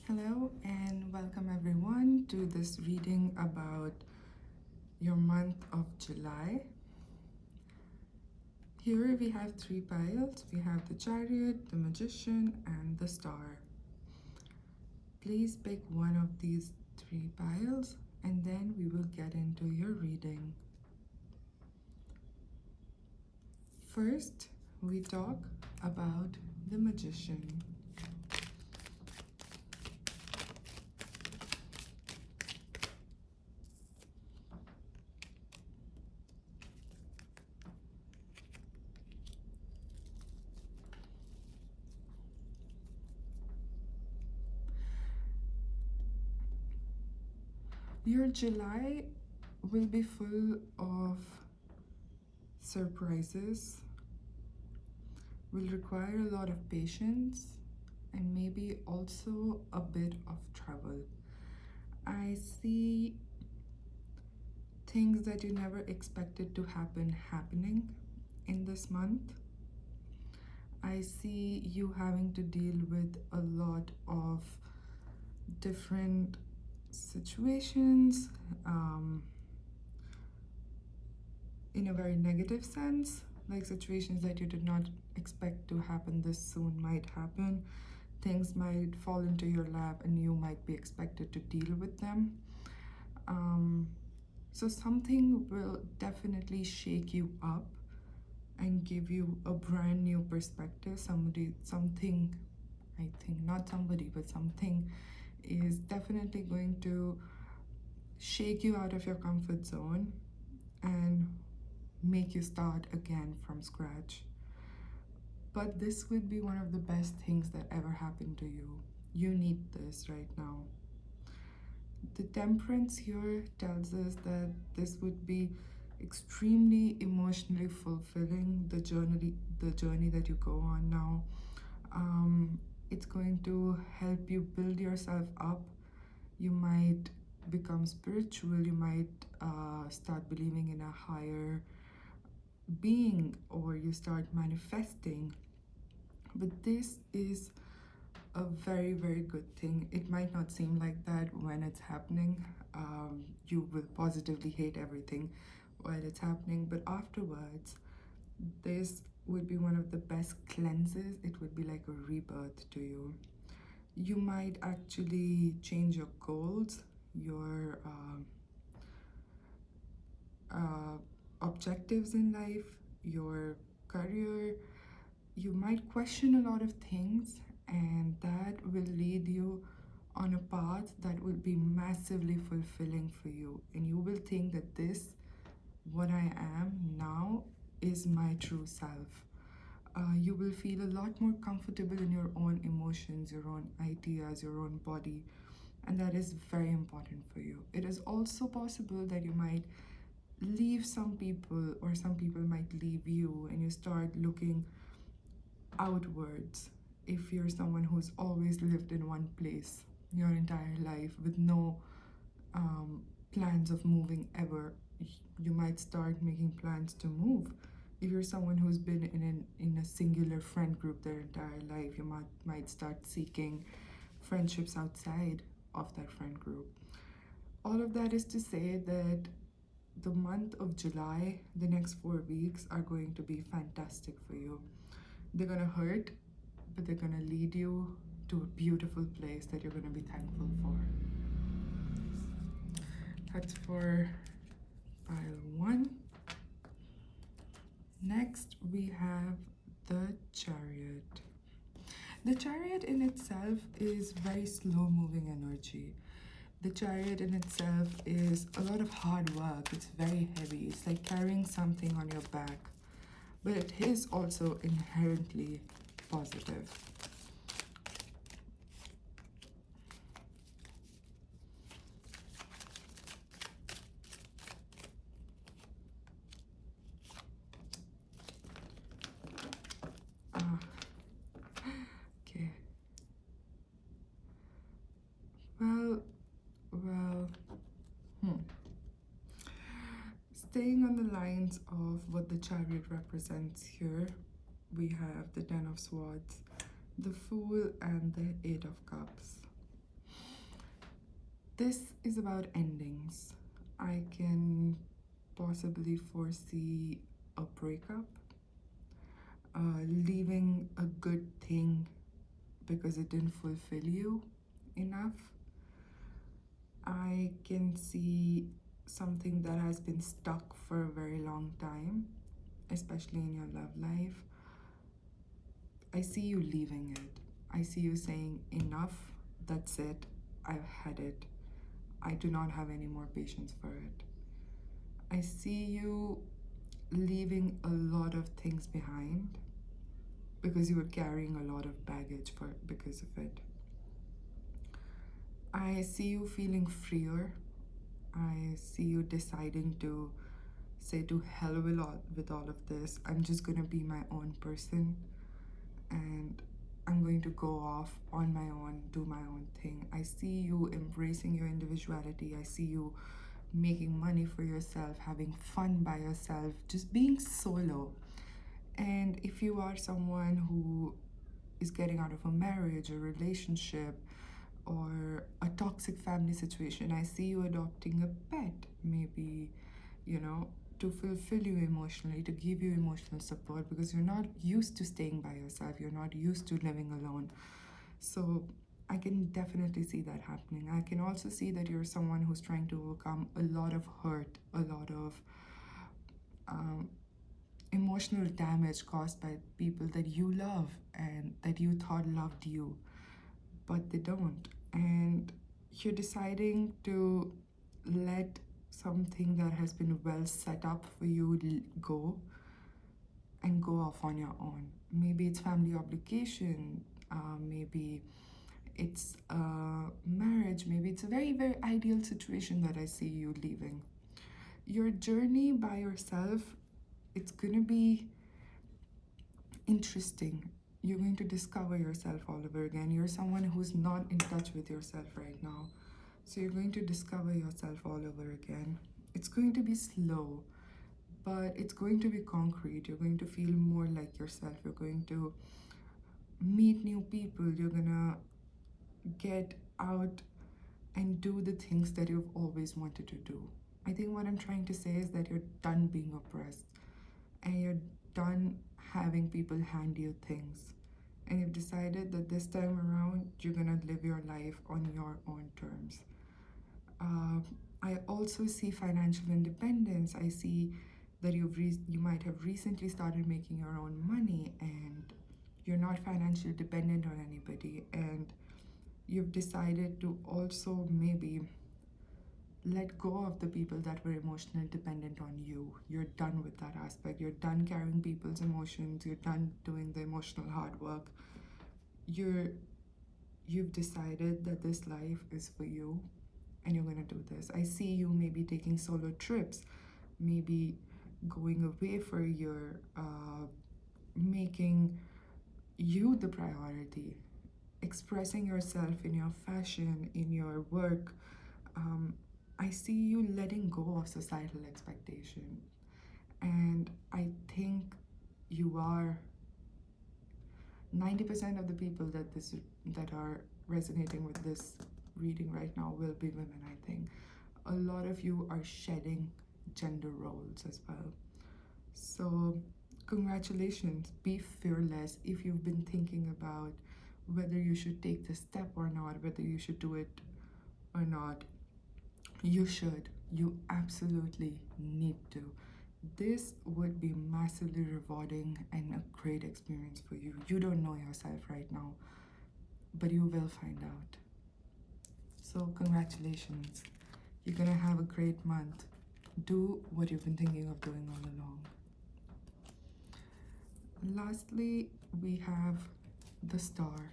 Hello and welcome everyone to this reading about your month of July. Here we have three piles. We have the Chariot, the Magician, and the Star. Please pick one of these three piles and then we will get into your reading. First, we talk about the Magician. Your July will be full of surprises, will require a lot of patience, and maybe also a bit of trouble. I see things that you never expected to happen happening in this month. I see you having to deal with a lot of different situations in a very negative sense, like situations that you did not expect to happen this soon might happen. Things might fall into your lap and you might be expected to deal with them. So something will definitely shake you up and give you a brand new perspective. Something is definitely going to shake you out of your comfort zone and make you start again from scratch. But this would be one of the best things that ever happened to you. You need this right now. The Temperance here tells us that this would be extremely emotionally fulfilling, the journey that you go on now. It's going to help you build yourself up. You might become spiritual, you might start believing in a higher being, or you start manifesting. But this is a very, very good thing. It might not seem like that when it's happening. You will positively hate everything while it's happening, but afterwards, this would be one of the best cleanses. It would be like a rebirth to you. You might actually change your goals, your objectives in life, your career. You might question a lot of things, and that will lead you on a path that will be massively fulfilling for you. And you will think that this, what I am now, is my true self. You will feel a lot more comfortable in your own emotions, your own ideas, your own body, and that is very important for you. It is also possible that you might leave some people, or some people might leave you, and you start looking outwards. If you're someone who's always lived in one place your entire life with no plans of moving ever, you might start making plans to move. If you're someone who's been in a singular friend group their entire life, you might start seeking friendships outside of that friend group. All of that is to say that the month of July, the next 4 weeks, are going to be fantastic for you. They're gonna hurt, but they're gonna lead you to a beautiful place that you're gonna be thankful for. That's for pile 1. Next, we have the Chariot. The Chariot in itself is very slow moving energy. The Chariot in itself is a lot of hard work. It's very heavy. It's like carrying something on your back. But it is also inherently positive. Okay. Well, staying on the lines of what the Chariot represents here, we have the Ten of Swords, the Fool, and the Eight of Cups. This is about endings. I can possibly foresee a breakup, leaving a good thing because it didn't fulfill you enough. I can see something that has been stuck for a very long time, especially in your love life. I see you leaving it. I see you saying, enough, that's it, I've had it. I do not have any more patience for it. I see you leaving a lot of things behind because you were carrying a lot of baggage because of it. I see you feeling freer. I see you deciding to say to hell with all of this. I'm just gonna be my own person and I'm going to go off on my own, do my own thing. I see you embracing your individuality. I see you making money for yourself, having fun by yourself, just being solo. And if you are someone who is getting out of a marriage or relationship or a toxic family situation, I see you adopting a pet, maybe, you know, to fulfill you emotionally, to give you emotional support because you're not used to staying by yourself, you're not used to living alone. So I can definitely see that happening. I can also see that you're someone who's trying to overcome a lot of hurt, a lot of um, emotional damage caused by people that you love and that you thought loved you, but they don't. And you're deciding to let something that has been well set up for you go and go off on your own. Maybe it's family obligation, maybe it's marriage, maybe it's a very, very ideal situation that I see you leaving. Your journey by yourself, it's gonna be interesting. You're going to discover yourself all over again. You're someone who's not in touch with yourself right now. So you're going to discover yourself all over again. It's going to be slow, but it's going to be concrete. You're going to feel more like yourself. You're going to meet new people. You're gonna get out and do the things that you've always wanted to do. I think what I'm trying to say is that you're done being oppressed and you're done having people hand you things. And you've decided that this time around, you're gonna live your life on your own terms. Uh, I also see financial independence. I see that you might have recently started making your own money and you're not financially dependent on anybody. And you've decided to also maybe let go of the people that were emotionally dependent on you. You're done with that aspect. You're done carrying people's emotions. You're done doing the emotional hard work. You've decided that this life is for you and you're going to do this. I see you maybe taking solo trips, maybe going away for a year, making you the priority, expressing yourself in your fashion, in your work. I see you letting go of societal expectation. And I think you are 90% of the people that are resonating with this reading right now will be women, I think. A lot of you are shedding gender roles as well. So congratulations, be fearless. If you've been thinking about whether you should take this step or not, whether you should do it or not, you should. You absolutely need to. This would be massively rewarding and a great experience for you. You don't know yourself right now, but you will find out. So, congratulations. You're gonna have a great month. Do what you've been thinking of doing all along. Lastly, we have the Star.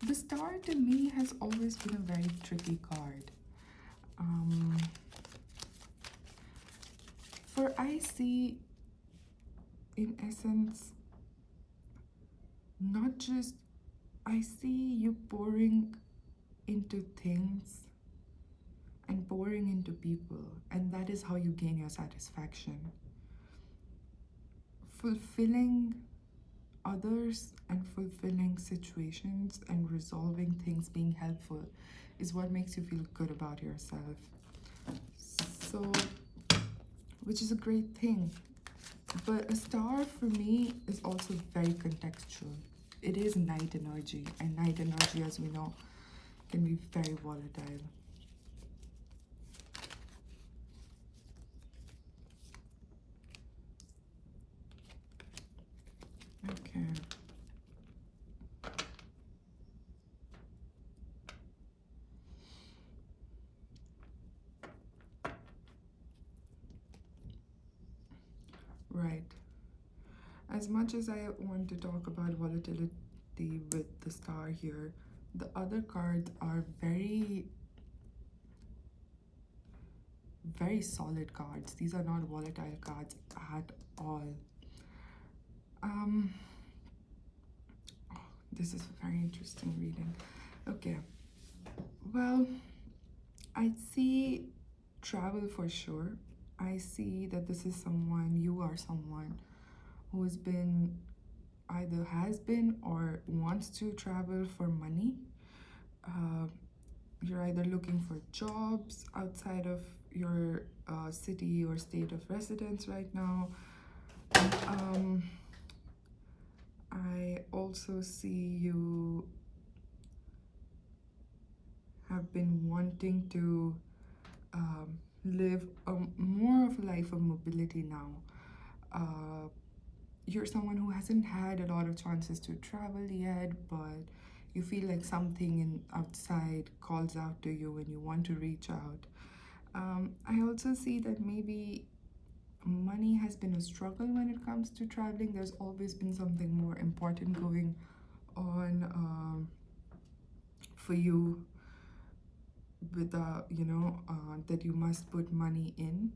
The Star to me has always been a very tricky card. For I see, in essence, not just I see you pouring into things and pouring into people, and that is how you gain your satisfaction. Fulfilling others and fulfilling situations and resolving things, being helpful, is what makes you feel good about yourself. So, which is a great thing. But a star for me is also very contextual. It is night energy, and night energy, as we know, can be very volatile. Okay. Right. As much as I want to talk about volatility with the star here, the other cards are very, very solid cards. These are not volatile cards at all. Um, this is a very interesting reading. Okay, well, I see travel for sure. I see that this is someone, you are someone who's been either has been or wants to travel for money. Uh, you're either looking for jobs outside of your city or state of residence right now. Um, I also see you have been wanting to live more of a life of mobility now. Uh, you're someone who hasn't had a lot of chances to travel yet, but you feel like something in outside calls out to you and you want to reach out. I also see that maybe money has been a struggle when it comes to traveling. There's always been something more important going on for you with that you must put money in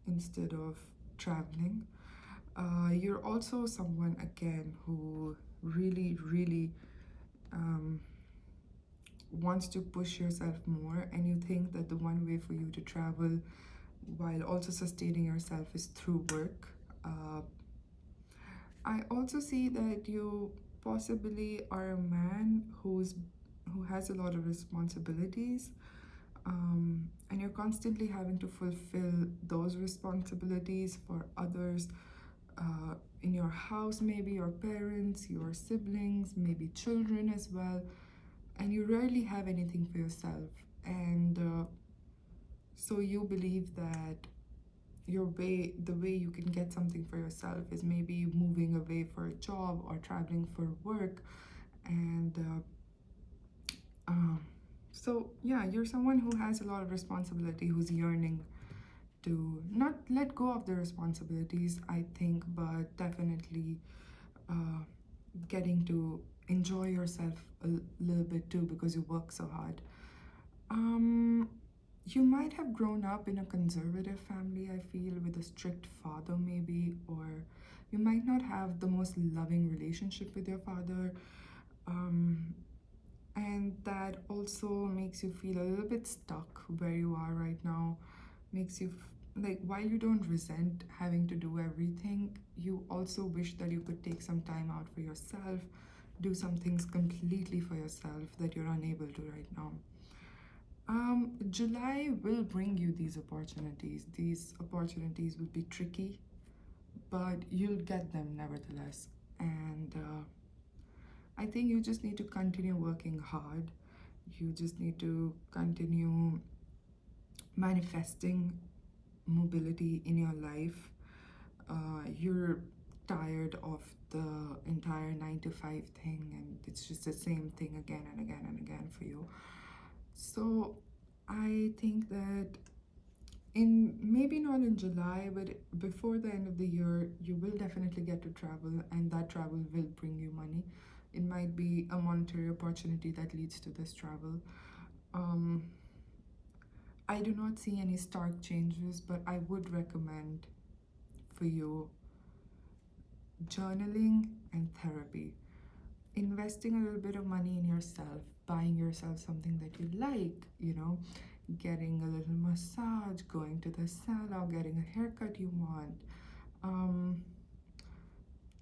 instead of traveling. You're also someone again who really um, wants to push yourself more, and you think that the one way for you to travel while also sustaining yourself is through work. I also see that you possibly are a man who has a lot of responsibilities, and you're constantly having to fulfill those responsibilities for others, in your house, maybe your parents, your siblings, maybe children as well, and you rarely have anything for yourself. And so you believe that the way you can get something for yourself is maybe moving away for a job or traveling for work. And so, yeah, you're someone who has a lot of responsibility, who's yearning to not let go of the responsibilities, I think, but definitely uh, getting to enjoy yourself a little bit too because you work so hard. Um, you might have grown up in a conservative family, I feel, with a strict father, maybe, or you might not have the most loving relationship with your father. Um, and that also makes you feel a little bit stuck where you are right now. Makes you like, while you don't resent having to do everything, you also wish that you could take some time out for yourself, do some things completely for yourself that you're unable to right now. July will bring you these opportunities. These opportunities will be tricky, but you'll get them nevertheless. And I think you just need to continue working hard. You just need to continue manifesting mobility in your life. You're tired of the entire 9 to 5 thing, and it's just the same thing again and again and again for you. So I think that in maybe not in July, but before the end of the year, you will definitely get to travel, and that travel will bring you money. It might be a monetary opportunity that leads to this travel. Um, I do not see any stark changes, but I would recommend for you journaling and therapy. Investing a little bit of money in yourself, buying yourself something that you like, getting a little massage, going to the salon, getting a haircut you want, um,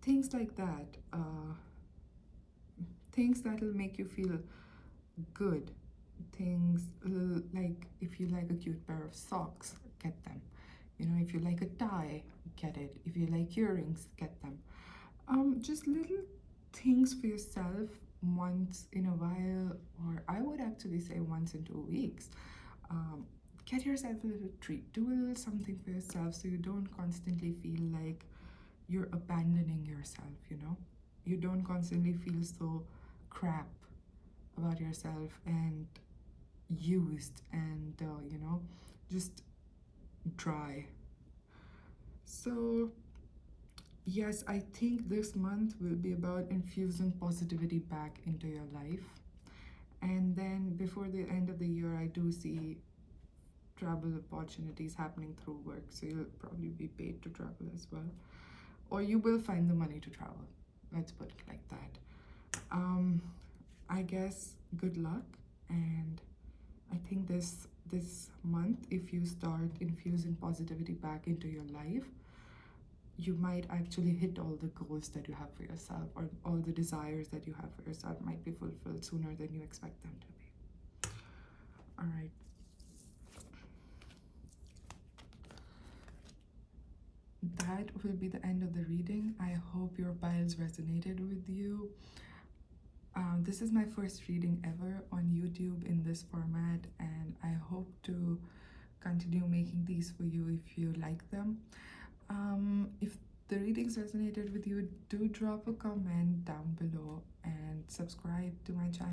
things like that. Things that'll make you feel good. Things like if you like a cute pair of socks, get them. You know, if you like a tie, get it. If you like earrings, get them. Just little things for yourself once in a while, or I would actually say once in 2 weeks. Um, get yourself a little treat. Do a little something for yourself so you don't constantly feel like you're abandoning yourself, you know? You don't constantly feel so crap about yourself and used and, just dry. So, yes, I think this month will be about infusing positivity back into your life. And then before the end of the year, I do see travel opportunities happening through work. So you'll probably be paid to travel as well. Or you will find the money to travel. Let's put it like that. Um, I guess good luck. And I think this month, if you start infusing positivity back into your life, you might actually hit all the goals that you have for yourself, or all the desires that you have for yourself might be fulfilled sooner than you expect them to be. All right. That will be the end of the reading. I hope your piles resonated with you. This is my first reading ever on YouTube in this format, and I hope to continue making these for you if you like them. If the readings resonated with you, do drop a comment down below and subscribe to my channel.